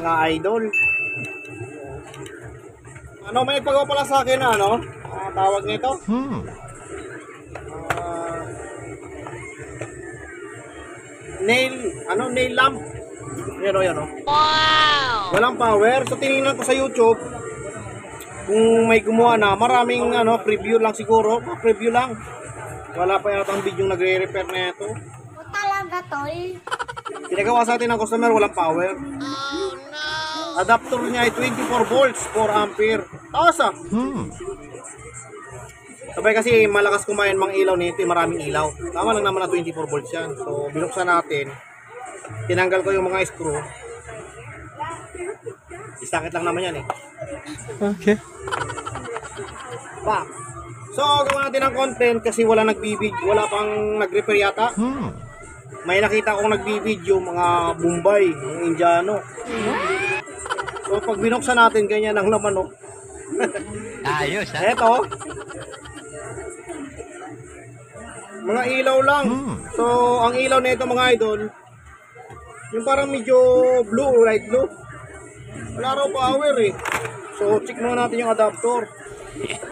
mga idol. Ano, may nagpagawa pala sa akin na ano? Tawag nito? Nail lamp. Yan o. Wow! Walang power. So tinignan ko sa YouTube kung may gumawa na, maraming preview lang siguro. Preview lang. Wala pa yata ang video nagre-repair na ito. Talaga to eh. Pinagawa sa atin ng customer, walang power. Oh no! Adapter niya ay 24 volts, 4 ampere. Taas ah. Sabay kasi malakas kumain mga ilaw nito, maraming ilaw. Tama lang naman na 24 volts yan. So binuksan natin. Tinanggal ko yung mga screw. Isakit lang naman yan eh. Okay. Pa. So gawa natin ng content kasi wala nagbibideo, wala pang nag-repair yata. May nakita akong nagbibideo mga Bombay, mga Indiano. So pag binuksan natin ganyan ang laman oh. Ayos ha. Eto. Mga ilaw lang. So ang ilaw nito mga idol, yung parang medyo blue, light blue. Wala raw power eh. So check muna natin yung adapter.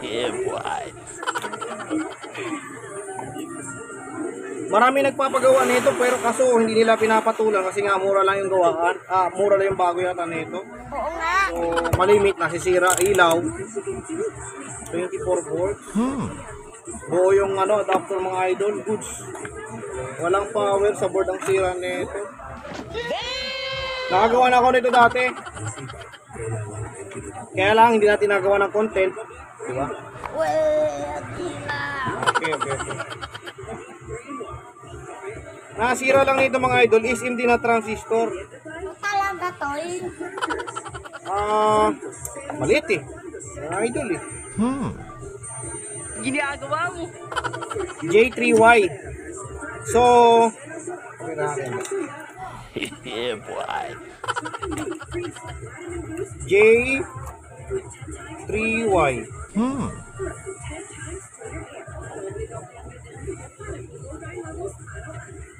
Yeah, boy. Marami nagpapagawa nito pero kaso hindi nila pinapatulan kasi nga mura lang yung gawaan. Mura lang yung bago yata nito. Oo nga. So malimit, nasisira ilaw. 24 volts. Buo yung adapter mga idol, goods. Walang power sa board ang sira nito. Nakagawa na ako nito dati. Kaya lang hindi natin nagawa ng content, di ba? Okay. Nasira lang nito mga idol is hindi na transistor. Talaga to eh. Maliit eh. Mga idol eh. Ginagawa mo. J3Y. So, okay natin. Yeah, boy. J3Y.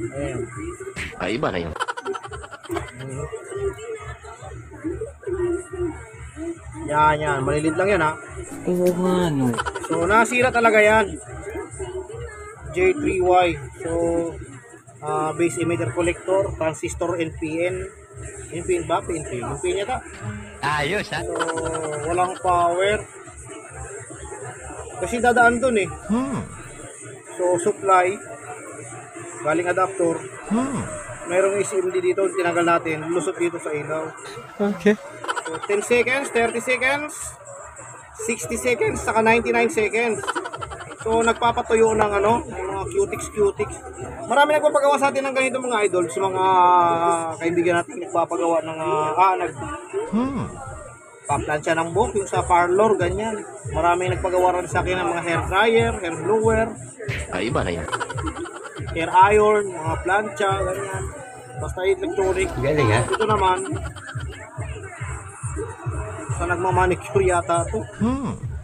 Ayan. Ay, iba na yun. Yan. Maliliit lang yan ha. Oo nga no. So, nasira talaga yan. J3Y. So, base emitter collector, transistor NPN. NPN ba? PNP. NPN yata. Ayos ha. So, walang power. Kasi dadaan dun eh. So, supply. Galing adapter. Mayroong SMD dito, tinanggal natin. Lusot dito sa ilaw. Okay. So, 10 seconds, 30 seconds, 60 seconds, saka 99 seconds. So, nagpapatuyo ng mga cutics. Marami nagpapagawa sa atin ng ganito mga idol. Sa mga kaibigan natin nagpapagawa ng paplansya ng buhok, yung sa parlor, ganyan. Marami nagpagawa rin sa akin ng mga hair dryer, hair blower. Ay, iba na yun. Hair iron, mga plancha, ganyan. Basta electronic. Galing ha. Ito naman, sa nagmamanicure yata ito.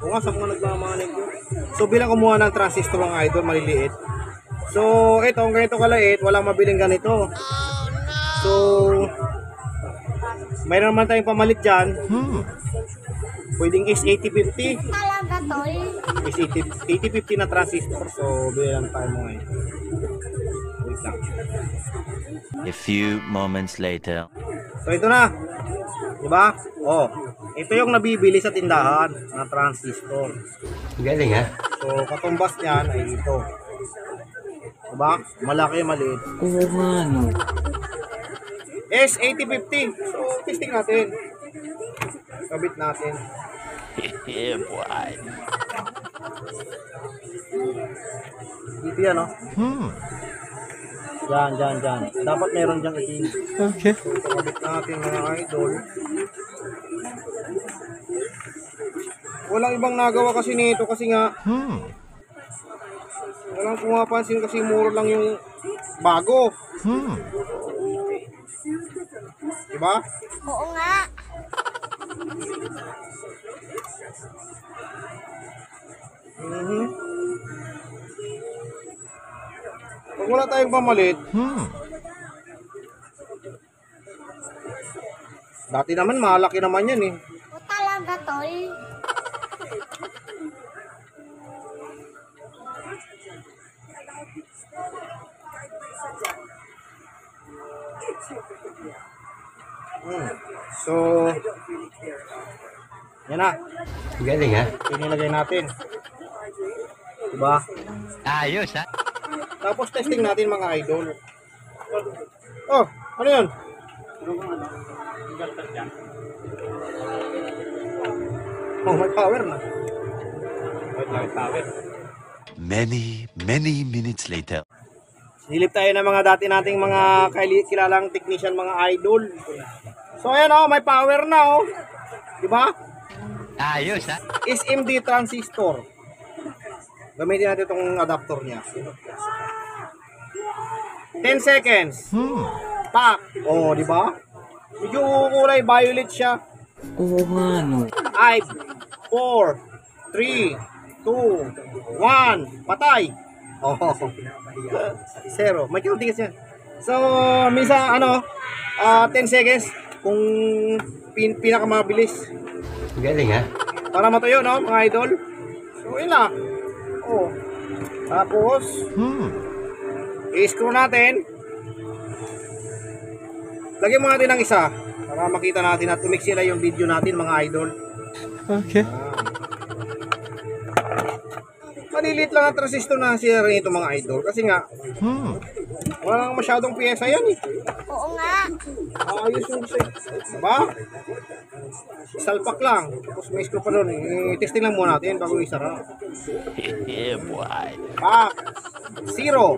O nga, sa mga nagmamanicure. So, bilang kumuha ng transistor ng idol, maliliit. So, ito, ang ganito kalait, walang mabiling ganito. So, mayroon naman tayong pamalit dyan. Pwedeng S8050. Talaga to eh. S8050 na transistor. So, bilang tayo mo ngayon. Wait lang. A few moments later. So, ito na. Diba? Oh, ito yung nabibili sa tindahan na transistor. Galing ha. So, katumbas niyan ay ito. Diba? Malaki, maliit. Oo nga no. S8050. So, testing natin. Kabit natin. Yeah, boy. Dito yan, oh. Diyan. Dapat meron diyang itim. Okay. So, kabit natin mga idol. Walang ibang nagawa kasi nito kasi nga walang pumapansin kasi mura lang yung bago. Diba? Oo nga. Pag wala tayong pamalit, Dati naman, malaki naman yan eh. O talaga, tol. So, yan na. Galing ha? Pinilagay natin. Diba? Ayos ha? Tapos testing natin mga idol. Oh, ano yun? Oh, may power na. May power. Many minutes later. Silip tayo ng mga dati nating mga kilalang technician, mga idol. So ayan oh, may power na oh. Diba? Ayos ha? SMD transistor. Gamitin natin itong adapter niya. 10 seconds. Pak. Oh, di ba? Medyo kulay violet siya. Oo nga no. 5, 4, 3, 2, 1. Patay. Oh. 0. May counting yan. So, minsan 10 seconds kung pinakamabilis. Galing ha? Para matuyo, no, mga idol. So, yun lang. Oh. Tapos, i-screw natin. Lagyan mo natin ng isa para makita natin at umix sila yung video natin, mga idol. Okay. Malilit lang ang transistor na sira nito, mga idol. Kasi nga, walang masyadong piyesa yan eh. Oo nga. Ayos yung design. Diba? Salpak lang. Tapos may screw pa doon. I-testing lang muna natin bago isara. Yeah, boy. Pak. 0.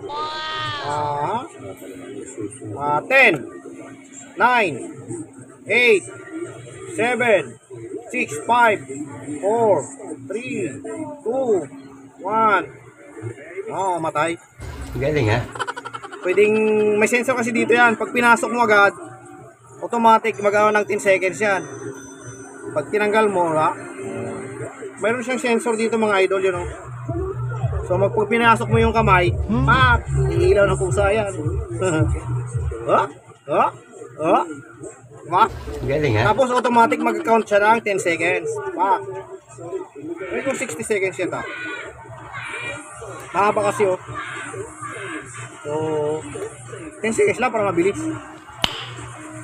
10. 9. 8. 7. 6. 5. 4. 3. 2. 1. Oh, matay. Galing ha? Pwedeng may sensor kasi dito yan. Pag pinasok mo agad, automatic magawa ng 10 seconds yan. Pag tinanggal mo, mayroon siyang sensor dito, mga idol, yun, So pag pinasok mo yung kamay, pak, iilaw ng pusa yan. Diba? Galing ha? Tapos automatic mag-count siya ng 10 seconds. Pak. May kung 60 seconds yan, mahaba kasi, So, 10 seconds lang para mabilis.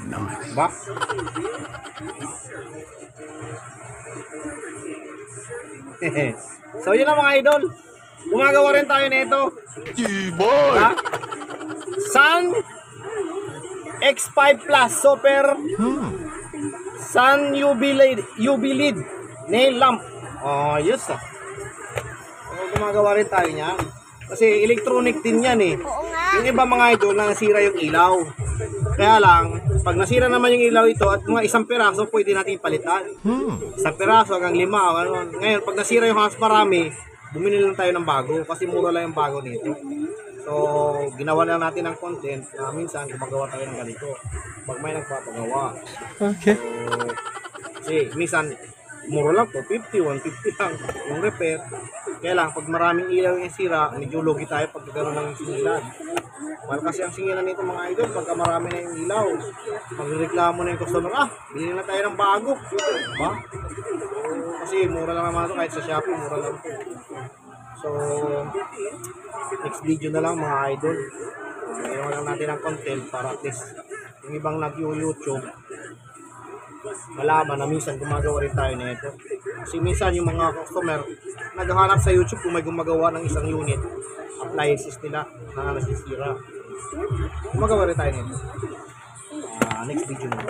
Diba? So, yun na, mga idol. Gumagawa rin tayo nito. Diba? Sun X5 Plus Super Sun UV LED nail lamp. Oh, yes ah. So, gumagawa rin tayo niyan. Kasi electronic din yan eh. Oo nga. Yung iba, mga idol, na nasira yung ilaw. Kaya lang, pag nasira naman yung ilaw ito at mga isang piraso, pwede natin palitan. Isang piraso hanggang 5 o ano. Ngayon, pag nasira yung halos marami, bumili lang tayo ng bago kasi mura lang yung bago nito. So, ginawa lang natin ng content na minsan gumagawa tayo ng ganito pag may nagpapagawa. Okay. So, kasi minsan mura lang to, 50, 150 lang yung repair. Kaya lang, pag maraming ilaw yung sira, medyo lugi tayo pag gano'n lang yung singilan. Mahal kasi ang singilan nito, mga idol, pagka marami na yung ilaw, magreklamo na yung customer, bilhin na tayo ng bago. Diba? Kasi mura lang naman ito, kahit sa Shopee, mura lang ito. So, next video na lang, mga idol. Ginawa lang natin ang content para at least yung ibang nag-YouTube, malaman na minsan gumagawa rin tayo nito. Kasi minsan yung mga customer naghahanap sa YouTube kung may gumagawa ng isang unit, appliances nila na nasisira. Gumagawa rin tayo nito. Next video na.